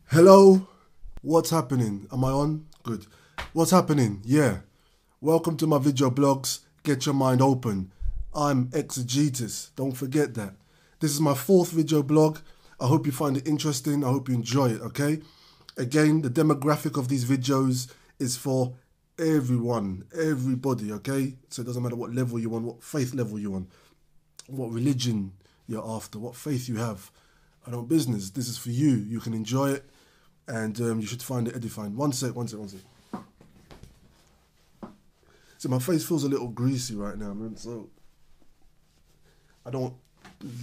Hello, what's happening? Am I on? Good. What's happening? Yeah. Welcome to my video blogs. Get your mind open. I'm Exegetist. Don't forget that. This is my fourth video blog. I hope you find it interesting. I hope you enjoy it, okay? Again, the demographic of these videos is for everyone, everybody, okay? So it doesn't matter what level you're on, what faith level you're on, what religion you're after, what faith you have. I don't business. This is for you. You can enjoy it. And you should find it edifying. One sec. So my face feels a little greasy right now, man. So I don't want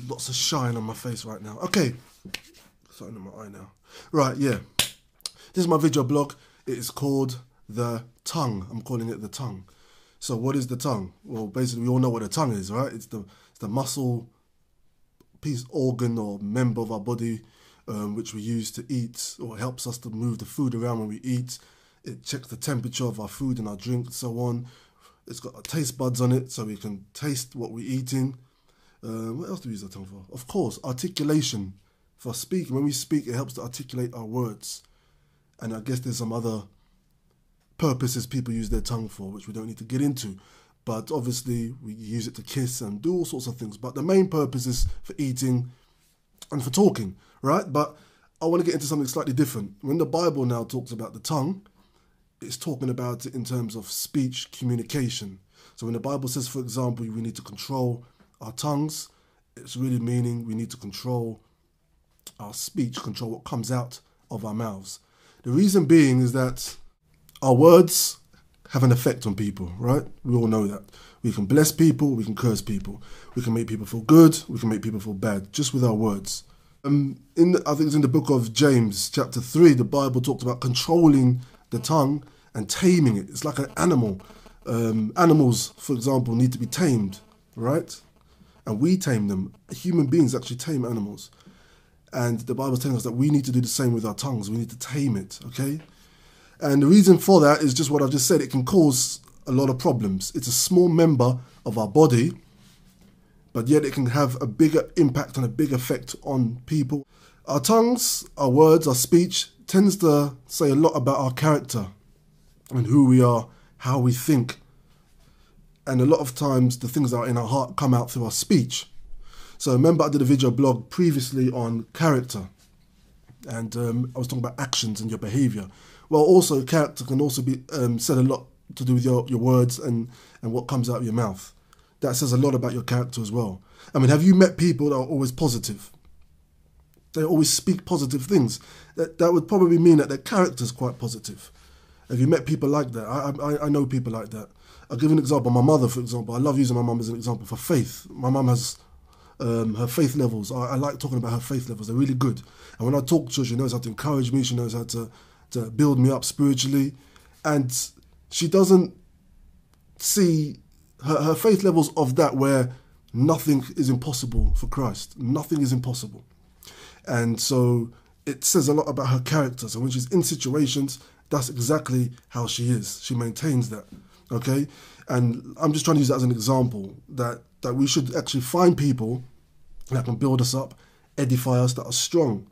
lots of shine on my face right now. Okay. Something in my eye now. Right, yeah. This is my video blog. It is called The Tongue. I'm calling it The Tongue. So what is the tongue? Well, basically we all know what a tongue is, right? It's the muscle piece, organ or member of our body which we use to eat, or helps us to move the food around when we eat. It checks the temperature of our food and our drink and so on. It's got taste buds on it so we can taste what we're eating. What else do we use the tongue for? Of course, articulation. For speaking, when we speak, it helps to articulate our words. And I guess there's some other purposes people use their tongue for, which we don't need to get into. But obviously, we use it to kiss and do all sorts of things. But the main purpose is for eating and for talking, right? But I want to get into something slightly different. When the Bible now talks about the tongue, it's talking about it in terms of speech communication. So when the Bible says, for example, we need to control our tongues, it's really meaning we need to control our speech, control what comes out of our mouths. The reason being is that our words have an effect on people, right? We all know that. We can bless people, we can curse people. We can make people feel good, we can make people feel bad, just with our words. I think it's in the book of James, chapter 3, the Bible talks about controlling the tongue and taming it. It's like an animal. Animals, for example, need to be tamed, right? And we tame them. Human beings actually tame animals. And the Bible's telling us that we need to do the same with our tongues. We need to tame it, okay? And the reason for that is just what I've just said. It can cause a lot of problems. It's a small member of our body, but yet it can have a bigger impact and a big effect on people. Our tongues, our words, our speech tends to say a lot about our character and who we are, how we think. And a lot of times the things that are in our heart come out through our speech. So remember I did a video blog previously on character. And I was talking about actions and your behavior. Well, also character can also be said a lot to do with your words and what comes out of your mouth. That says a lot about your character as well. I mean, have you met people that are always positive? They always speak positive things. That would probably mean that their character is quite positive. Have you met people like that? I know people like that. I'll give you an example. My mother, for example, I love using my mum as an example for faith. My mum has her faith levels. I like talking about her faith levels. They're really good. And when I talk to her, she knows how to encourage me. She knows how to build me up spiritually. And she doesn't see her faith levels of that where nothing is impossible for Christ. Nothing is impossible. And so it says a lot about her character. So when she's in situations, that's exactly how she is. She maintains that, okay? And I'm just trying to use that as an example that we should actually find people that can build us up, edify us, that are strong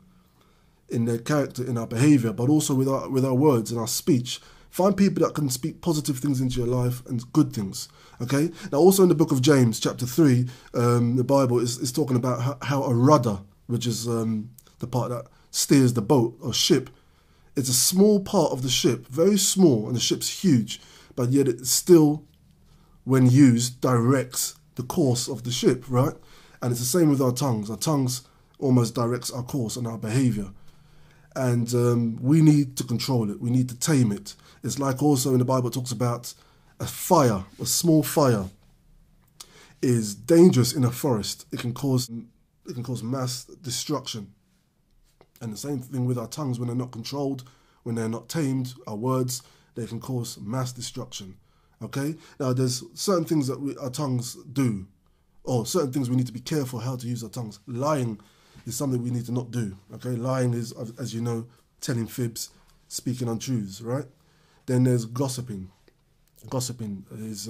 in their character, in our behavior, but also with our words and our speech. Find people that can speak positive things into your life and good things, okay? Now, also in the book of James, chapter 3, the Bible is talking about how a rudder, which is the part that steers the boat or ship, it's a small part of the ship, very small, and the ship's huge, but yet it still, when used, directs the course of the ship, right? And it's the same with our tongues. Our tongues almost directs our course and our behavior. And we need to control it. We need to tame it. It's like also in the Bible it talks about a fire, a small fire is dangerous in a forest. It can cause mass destruction. And the same thing with our tongues. When they're not controlled, when they're not tamed, our words, they can cause mass destruction. Okay? Now there's certain things that our tongues do, or certain things we need to be careful how to use our tongues. Lying is something we need to not do. Okay? Lying is, as you know, telling fibs, speaking untruths, right? Then there's gossiping. Gossiping is,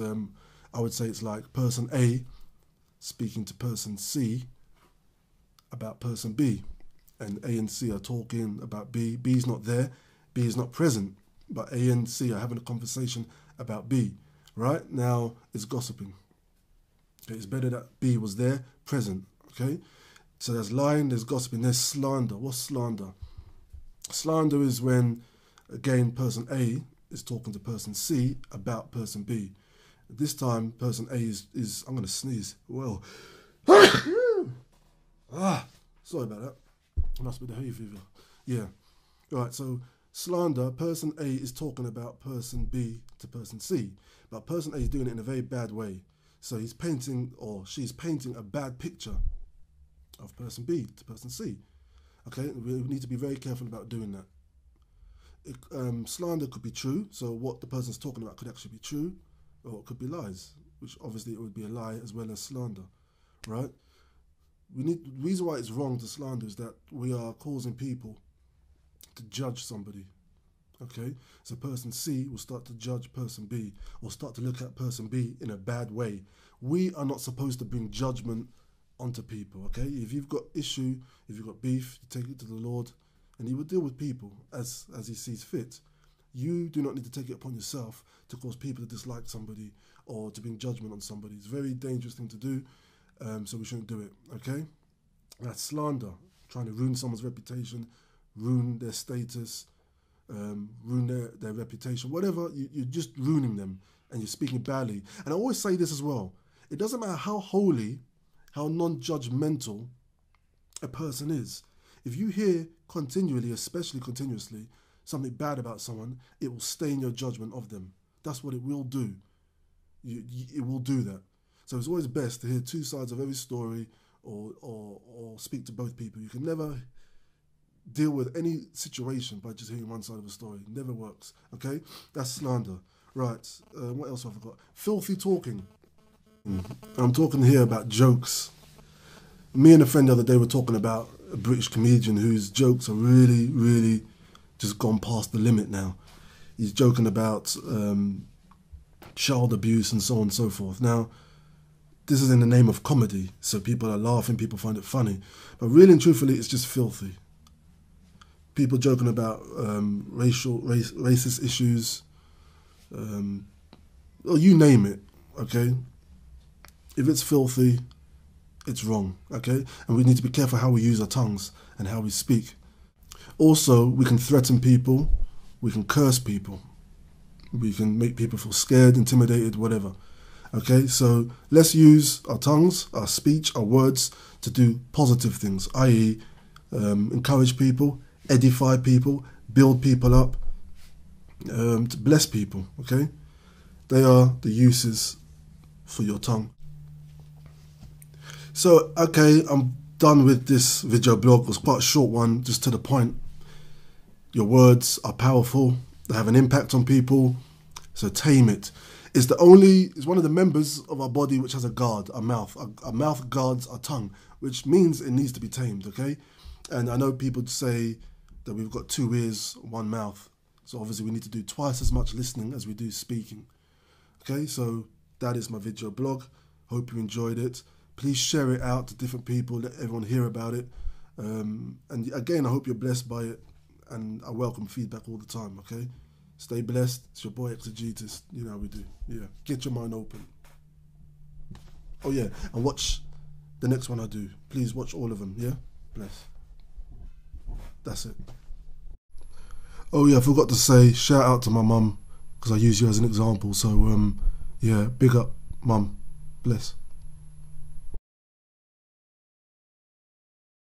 I would say it's like person A speaking to person C about person B. and A and C are talking about B. B is not there. B is not present. But A and C are having a conversation about B. Right? Now, it's gossiping. Okay, it's better that B was there, present. Okay? So there's lying, there's gossiping, there's slander. What's slander? Slander is when, again, person A is talking to person C about person B. This time, person A is I'm going to sneeze. Well, sorry about that. It must be the hay fever. Yeah. All right, so slander, person A is talking about person B to person C. But person A is doing it in a very bad way. So he's painting, or she's painting, a bad picture of person B to person C. Okay, we need to be very careful about doing that. Slander could be true, so what the person's talking about could actually be true, or it could be lies, which obviously it would be a lie as well as slander, right? The reason why it's wrong to slander is that we are causing people to judge somebody. Okay, so person C will start to judge person B, or start to look at person B in a bad way. We are not supposed to bring judgment onto people. Okay, if you've got issue, if you've got beef, you take it to the Lord, and He will deal with people as He sees fit. You do not need to take it upon yourself to cause people to dislike somebody or to bring judgment on somebody. It's a very dangerous thing to do, so we shouldn't do it. Okay, that's slander, trying to ruin someone's reputation, ruin their status, ruin their reputation, whatever. You're just ruining them, and you're speaking badly. And I always say this as well: it doesn't matter how holy, how non-judgmental a person is. If you hear continually, especially continuously, something bad about someone, it will stain your judgment of them. That's what it will do. It will do that. So it's always best to hear two sides of every story, or speak to both people. You can never deal with any situation by just hearing one side of a story. It never works. Okay? That's slander. Right. What else have I got? Filthy talking. I'm talking here about jokes. Me and a friend the other day were talking about a British comedian whose jokes are really, really just gone past the limit now. He's joking about child abuse and so on and so forth. Now, this is in the name of comedy, so people are laughing, people find it funny. But really and truthfully, it's just filthy. People joking about racist issues, or you name it, okay? If it's filthy, it's wrong, okay? And we need to be careful how we use our tongues and how we speak. Also, we can threaten people, we can curse people, we can make people feel scared, intimidated, whatever. Okay, so let's use our tongues, our speech, our words to do positive things, i.e. Encourage people, edify people, build people up, to bless people, okay? They are the uses for your tongue. So, okay, I'm done with this video blog. It was quite a short one, just to the point. Your words are powerful, they have an impact on people, so tame it. It's one of the members of our body which has a guard, our mouth. Our mouth guards our tongue, which means it needs to be tamed, okay? And I know people say that we've got 2 ears, 1 mouth. So obviously we need to do twice as much listening as we do speaking. Okay, so that is my video blog. Hope you enjoyed it. Please share it out to different people, let everyone hear about it. And again, I hope you're blessed by it. And I welcome feedback all the time, okay? Stay blessed. It's your boy Exegetist. You know how we do. Yeah. Get your mind open. Oh yeah. And watch the next one I do. Please watch all of them. Yeah? Bless. That's it. Oh yeah, I forgot to say, shout out to my mum, because I use you as an example. So yeah, big up, mum. Bless.